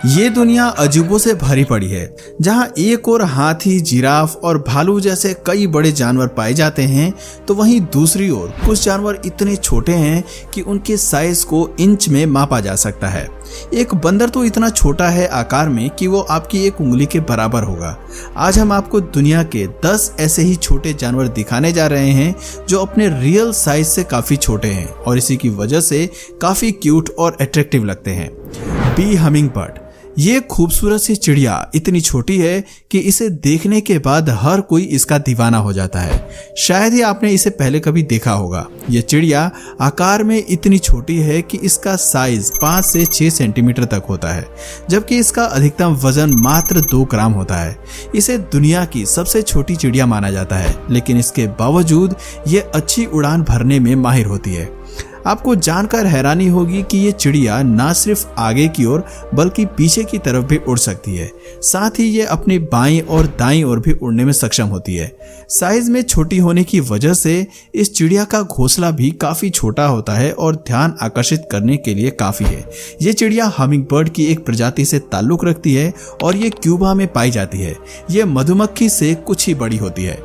ये दुनिया अजूबों से भरी पड़ी है, जहाँ एक और हाथी, जिराफ और भालू जैसे कई बड़े जानवर पाए जाते हैं, तो वहीं दूसरी ओर कुछ जानवर इतने छोटे हैं कि उनके साइज को इंच में मापा जा सकता है। एक बंदर तो इतना छोटा है आकार में कि वो आपकी एक उंगली के बराबर होगा। आज हम आपको दुनिया के 10 ऐसे ही छोटे जानवर दिखाने जा रहे हैं जो अपने रियल साइज से काफी छोटे हैं और इसी की वजह से काफी क्यूट और अट्रैक्टिव लगते हैं। Bee humming bird. ये खूबसूरत सी चिड़िया इतनी छोटी है कि इसे देखने के बाद हर कोई इसका दीवाना हो जाता है। शायद ही आपने इसे पहले कभी देखा होगा। ये चिड़िया आकार में इतनी छोटी है कि इसका साइज 5 से 6 सेंटीमीटर तक होता है, जबकि इसका अधिकतम वजन मात्र 2 ग्राम होता है। इसे दुनिया की सबसे छोटी चिड़िया माना जाता है, लेकिन इसके बावजूद ये अच्छी उड़ान भरने में माहिर होती है। आपको जानकर हैरानी होगी कि ये चिड़िया ना सिर्फ आगे की ओर बल्कि पीछे की तरफ भी उड़ सकती है। साथ ही ये अपनी बाईं और दाईं ओर भी उड़ने में सक्षम होती है। साइज में छोटी होने की वजह से इस चिड़िया का घोंसला भी काफी छोटा होता है और ध्यान आकर्षित करने के लिए काफी है। ये चिड़िया हमिंग बर्ड की एक प्रजाति से ताल्लुक रखती है और ये क्यूबा में पाई जाती है। ये मधुमक्खी से कुछ ही बड़ी होती है।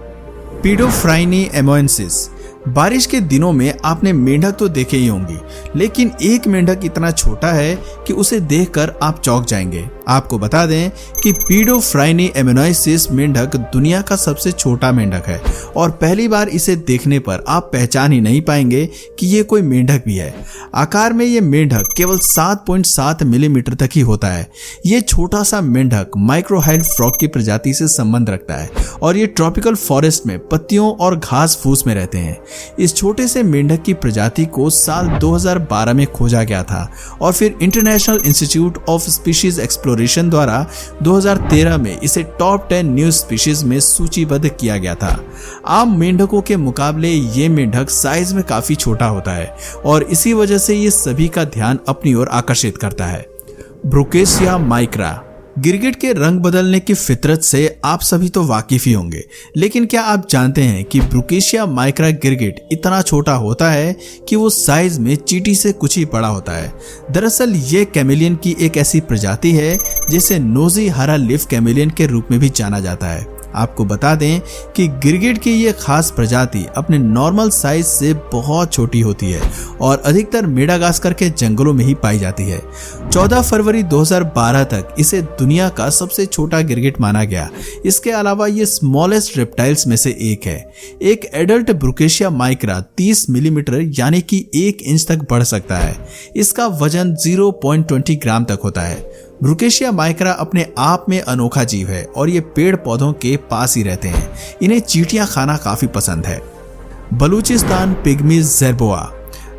पीडोफ्राइनी एमोएंसिस। बारिश के दिनों में आपने मेंढक तो देखे ही होंगे, लेकिन एक मेंढक इतना छोटा है कि उसे देखकर आप चौंक जाएंगे। आपको बता दें कि पीडोफ्राइनी एमोएंसिस मेंढक दुनिया का सबसे छोटा मेंढक है और पहली बार इसे देखने पर आप पहचान ही नहीं पाएंगे कि ये कोई मेंढक भी है। आकार में ये मेंढक केवल 7.7 मिलीमीटर तक ही होता है। ये छोटा सा मेंढक माइक्रोहाइड फ्रॉग की प्रजाति से संबंध रखता है और ये ट्रॉपिकल फॉरेस्ट में पत्तियों और घास फूस में रहते हैं। इस छोटे से मेंढक की प्रजाति को साल 2012 में खोजा गया था और फिर international institute of species exploration द्वारा 2013 में इसे टॉप 10 न्यू स्पीशीज में सूचीबद्ध किया गया था। आम मेंढकों के मुकाबले ये मेंढक साइज में काफी छोटा होता है और इसी वजह से ये सभी का ध्यान अपनी ओर आकर्षित करता है। ब्रुकेशिया माइक्रा। गिरगिट के रंग बदलने की फितरत से आप सभी तो वाकिफ ही होंगे, लेकिन क्या आप जानते हैं कि ब्रुकेशिया माइक्रा गिरगिट इतना छोटा होता है कि वो साइज में चींटी से कुछ ही बड़ा होता है। दरअसल ये कैमेलियन की एक ऐसी प्रजाति है जिसे नोजी हरा लिफ कैमेलियन के रूप में भी जाना जाता है। आपको बता दें कि गिरगिट की ये खास प्रजाति अपने नॉर्मल साइज से बहुत छोटी होती है और अधिकतर मेडागास्कर के जंगलों में ही पाई जाती है। 14 फरवरी 2012 तक इसे दुनिया का सबसे छोटा गिरगिट माना गया। इसके अलावा ये स्मॉलेस्ट रेप्टाइल्स में से एक है। एक एडल्ट ब्रुकेशिया माइक्रा 30 मिलीमीटर यानी कि 1 इंच तक बढ़ सकता है। इसका वजन 0.20 ग्राम तक होता है। ब्रुकेशिया माइक्रा अपने आप में अनोखा जीव है और ये पेड़ पौधों के पास ही रहते हैं। इन्हें चींटियां खाना काफी पसंद है। बलूचिस्तान पिग्मी ज़ेर्बोआ।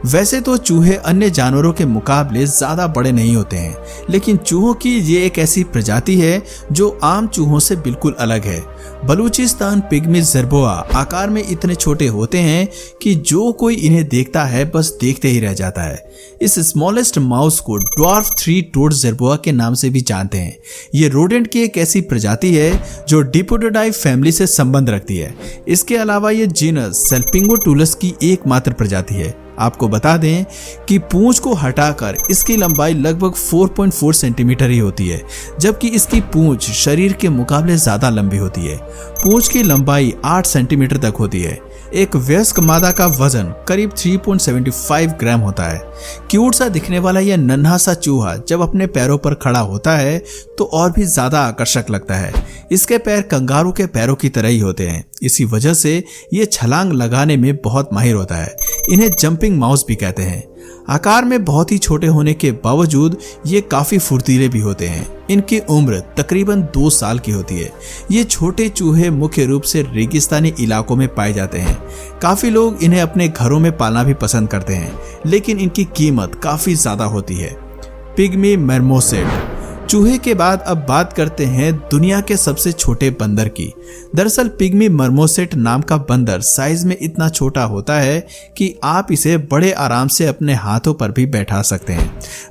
वैसे तो चूहे अन्य जानवरों के मुकाबले ज्यादा बड़े नहीं होते हैं, लेकिन चूहों की ये एक ऐसी प्रजाति है जो आम चूहों से बिल्कुल अलग है। बलूचिस्तान पिग्मी ज़ेर्बोआ आकार में इतने छोटे होते हैं कि जो कोई इन्हें देखता है बस देखते ही रह जाता है। इस स्मॉलेस्ट माउस को ड्वार्फ 3-टोड ज़ेर्बोआ के नाम से भी जानते हैं। ये रोडेंट की एक ऐसी प्रजाति है जो डिपोडोडाई फैमिली से संबंध रखती है। इसके अलावा ये जीनस सेल्पिंगोटुलस की एकमात्र प्रजाति है। आपको बता दें कि पूंछ को हटाकर इसकी लंबाई लगभग 4.4 सेंटीमीटर ही होती है, जबकि इसकी पूंछ शरीर के मुकाबले ज्यादा लंबी होती है। पूंछ की लंबाई 8 सेंटीमीटर तक होती है। एक वयस्क मादा का वजन करीब 3.75 ग्राम होता है। क्यूट सा दिखने वाला यह नन्हा सा चूहा जब अपने पैरों पर खड़ा होता है तो और भी ज्यादा आकर्षक लगता है। इसके पैर कंगारू के पैरों की तरह ही होते हैं। इसी वजह से ये छलांग लगाने में बहुत माहिर होता है। इन्हें जंपिंग माउस भी कहते हैं। आकार में बहुत ही छोटे होने के बावजूद ये काफी फुर्तीले भी होते हैं। इनकी उम्र तकरीबन 2 साल की होती है। ये छोटे चूहे मुख्य रूप से रेगिस्तानी इलाकों में पाए जाते हैं। काफी लोग इन्हें अपने घरों में पालना भी पसंद करते हैं, लेकिन इनकी कीमत काफी ज्यादा होती है। Pygmy marmoset. चूहे के बाद अब बात करते हैं दुनिया के सबसे छोटे बंदर की। दरअसल पिग्मी मर्मोसेट नाम का बंदर साइज में इतना छोटा होता है कि आप इसे बड़े आराम से अपने हाथों पर भी बैठा सकते हैं।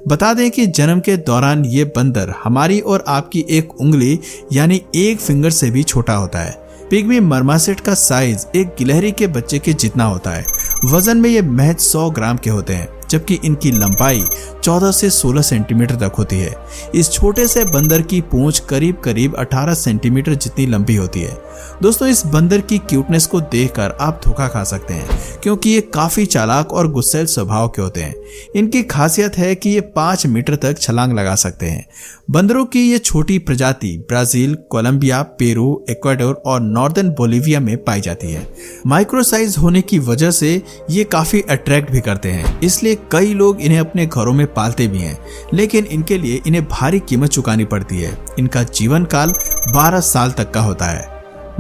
बता दें कि जन्म के दौरान ये बंदर हमारी और आपकी एक उंगली यानी एक फिंगर से भी छोटा होता है। पिग्मी मर्मोसेट का साइज एक गिलहरी के बच्चे के जितना होता है। वजन में ये महज 100 ग्राम के होते हैं। जबकि इनकी लंबाई 14 से 16 सेंटीमीटर तक होती है। इस छोटे से बंदर की पूंछ करीब करीब 18 सेंटीमीटर जितनी लंबी होती है। दोस्तों, इस बंदर की क्यूटनेस को देखकर आप धोखा खा सकते हैं, क्योंकि ये काफी चालाक और गुस्सैल स्वभाव के होते हैं। इनकी खासियत है कि ये 5 मीटर तक छलांग लगा सकते हैं। बंदरों की ये छोटी प्रजाति ब्राजील, कोलंबिया, पेरू, इक्वाडोर और नॉर्दर्न बोलिविया में पाई जाती है। माइक्रो साइज होने की वजह से ये काफी अट्रैक्ट भी करते हैं, इसलिए कई लोग इन्हें अपने घरों में पालते भी हैं, लेकिन इनके लिए इन्हें भारी कीमत चुकानी पड़ती है। इनका जीवन काल 12 साल तक का होता है।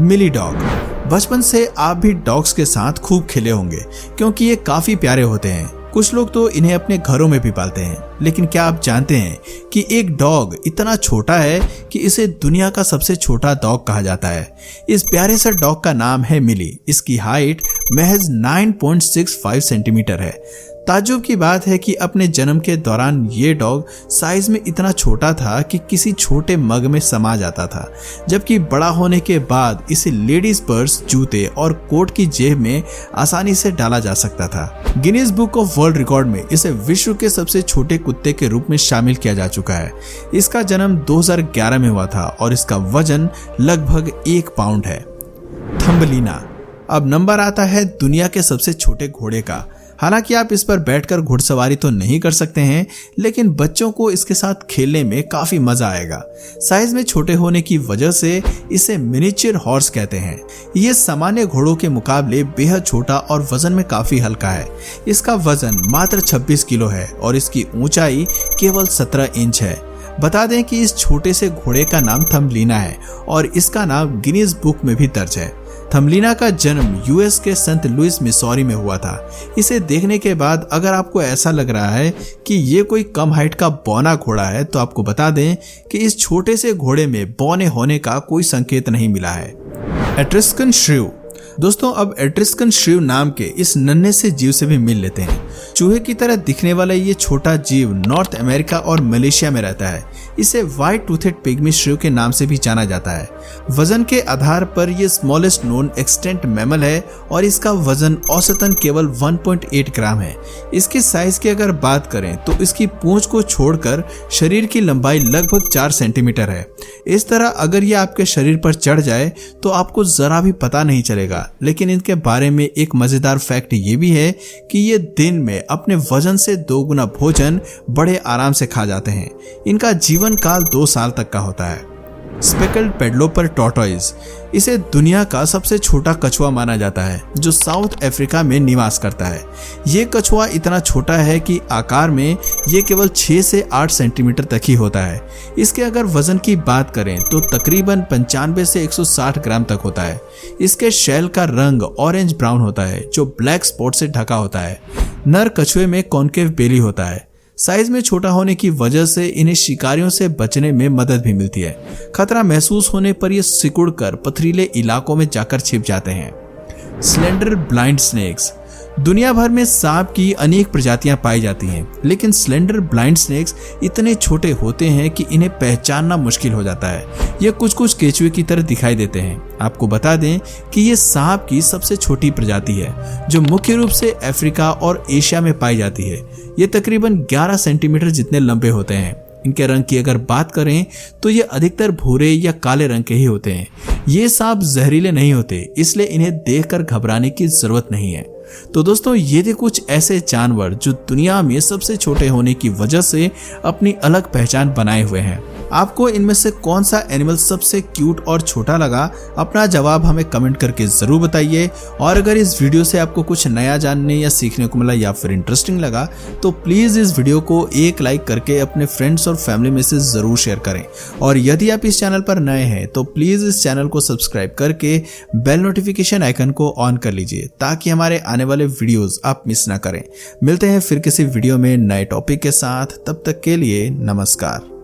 मिली डॉग। बचपन से आप भी डॉग्स के साथ खूब खेले होंगे, क्योंकि ये काफी प्यारे होते हैं। कुछ लोग तो इन्हें अपने घरों में भी पालते हैं, लेकिन क्या आप जानते हैं कि एक डॉग इतना छोटा है कि इसे दुनिया का सबसे छोटा डॉग कहा जाता है। इस प्यारे से डॉग का नाम है मिली। इसकी हाइट महज 9.65 सेंटीमीटर है। ताज्जुब की बात है कि अपने जन्म के दौरान ये डॉग साइज में इतना छोटा था कि किसी छोटे मग में समा जाता था, जबकि बड़ा होने के बाद इसे लेडीज पर्स, जूते और कोट की जेब में आसानी से डाला जा सकता था। Guinness book of world record में इसे विश्व के सबसे छोटे कुत्ते के रूप में शामिल किया जा चुका है। इसका जन्म 2011 में हुआ था और इसका वजन लगभग 1 पाउंड है। थंबलीना। अब नंबर आता है दुनिया के सबसे छोटे घोड़े का। हालांकि आप इस पर बैठकर घुड़सवारी तो नहीं कर सकते हैं, लेकिन बच्चों को इसके साथ खेलने में काफी मजा आएगा। साइज में छोटे होने की वजह से इसे मिनिएचर हॉर्स कहते हैं। ये सामान्य घोड़ों के मुकाबले बेहद छोटा और वजन में काफी हल्का है। इसका वजन मात्र 26 किलो है और इसकी ऊंचाई केवल 17 इंच है। बता दें कि इस छोटे से घोड़े का नाम थंबलीना है और इसका नाम गिनीज बुक में भी दर्ज है। थंबलीना का जन्म यूएस के सेंट लुइस, मिसौरी में हुआ था। इसे देखने के बाद अगर आपको ऐसा लग रहा है कि ये कोई कम हाइट का बौना घोड़ा है, तो आपको बता दें कि इस छोटे से घोड़े में बौने होने का कोई संकेत नहीं मिला है। एट्रिस्कन श्रीव। दोस्तों, अब एट्रिस्कन श्रीव नाम के इस नन्हे से जीव से भी मिल लेते हैं। चूहे की तरह दिखने वाला ये छोटा जीव नॉर्थ अमेरिका और मलेशिया में रहता है। इसे व्हाइट टूथेड पिग्मी श्रीव के नाम से भी जाना जाता है। वजन के आधार पर यह स्मॉलेस्ट नोन एक्सटेंट मैमल है और इसका वजन औसतन केवल 1.8 ग्राम है। इसकी साइज की अगर बात करें तो इसकी पूंछ को छोड़कर शरीर की लंबाई लगभग 4 सेंटीमीटर है। इस तरह अगर ये आपके शरीर पर चढ़ जाए तो आपको जरा भी पता नहीं चलेगा। लेकिन इनके बारे में एक मजेदार फैक्ट ये भी है कि ये दिन में अपने वजन से 2 गुना भोजन बड़े आराम से खा जाते हैं। इनका जीवन काल 2 साल तक का होता है। Speckled padloper tortoise. इसे दुनिया का सबसे छोटा कछुआ माना जाता है, जो साउथ अफ्रीका में निवास करता है। ये कछुआ इतना छोटा है कि आकार में ये केवल 6 से 8 सेंटीमीटर तक ही होता है। इसके अगर वजन की बात करें तो तकरीबन 95 से 160 ग्राम तक होता है। इसके शैल का रंग ऑरेंज ब्राउन होता है, जो ब्लैक स्पॉट से ढका होता है। नर कछुए में कॉन्केव बेली होता है। साइज में छोटा होने की वजह से इन्हें शिकारियों से बचने में मदद भी मिलती है। खतरा महसूस होने पर ये सिकुड़कर पथरीले इलाकों में जाकर छिप जाते हैं। Slender blind snakes. दुनिया भर में सांप की अनेक प्रजातियां पाई जाती हैं, लेकिन स्लेंडर ब्लाइंड स्नेक्स इतने छोटे होते हैं कि इन्हें पहचानना मुश्किल हो जाता है। ये कुछ कुछ केचुए की तरह दिखाई देते हैं। आपको बता दें कि ये सांप की सबसे छोटी प्रजाति है, जो मुख्य रूप से अफ्रीका और एशिया में पाई जाती है। ये तकरीबन 11 सेंटीमीटर जितने लंबे होते हैं। इनके रंग की अगर बात करें तो ये अधिकतर भूरे या काले रंग के ही होते हैं। ये सांप जहरीले नहीं होते, इसलिए इन्हें देखकर घबराने की जरूरत नहीं है। तो दोस्तों, ये थे कुछ ऐसे जानवर जो दुनिया में सबसे छोटे होने की वजह से अपनी अलग पहचान बनाए हुए हैं। आपको इनमें से कौन सा एनिमल सबसे क्यूट और छोटा लगा? अपना जवाब हमें कमेंट करके जरूर बताइए। और अगर इस वीडियो से आपको कुछ नया जानने या सीखने को मिला या फिर इंटरेस्टिंग लगा तो प्लीज इस वीडियो को एक लाइक करके अपने फ्रेंड्स और फैमिली में से जरूर शेयर करें। और यदि आप इस चैनल पर नए हैं तो प्लीज इस चैनल को सब्सक्राइब करके बेल नोटिफिकेशन आइकन को ऑन कर लीजिए, ताकि हमारे आने वाले वीडियोस आप मिस ना करें। मिलते हैं फिर किसी वीडियो में नए टॉपिक के साथ। तब तक के लिए नमस्कार।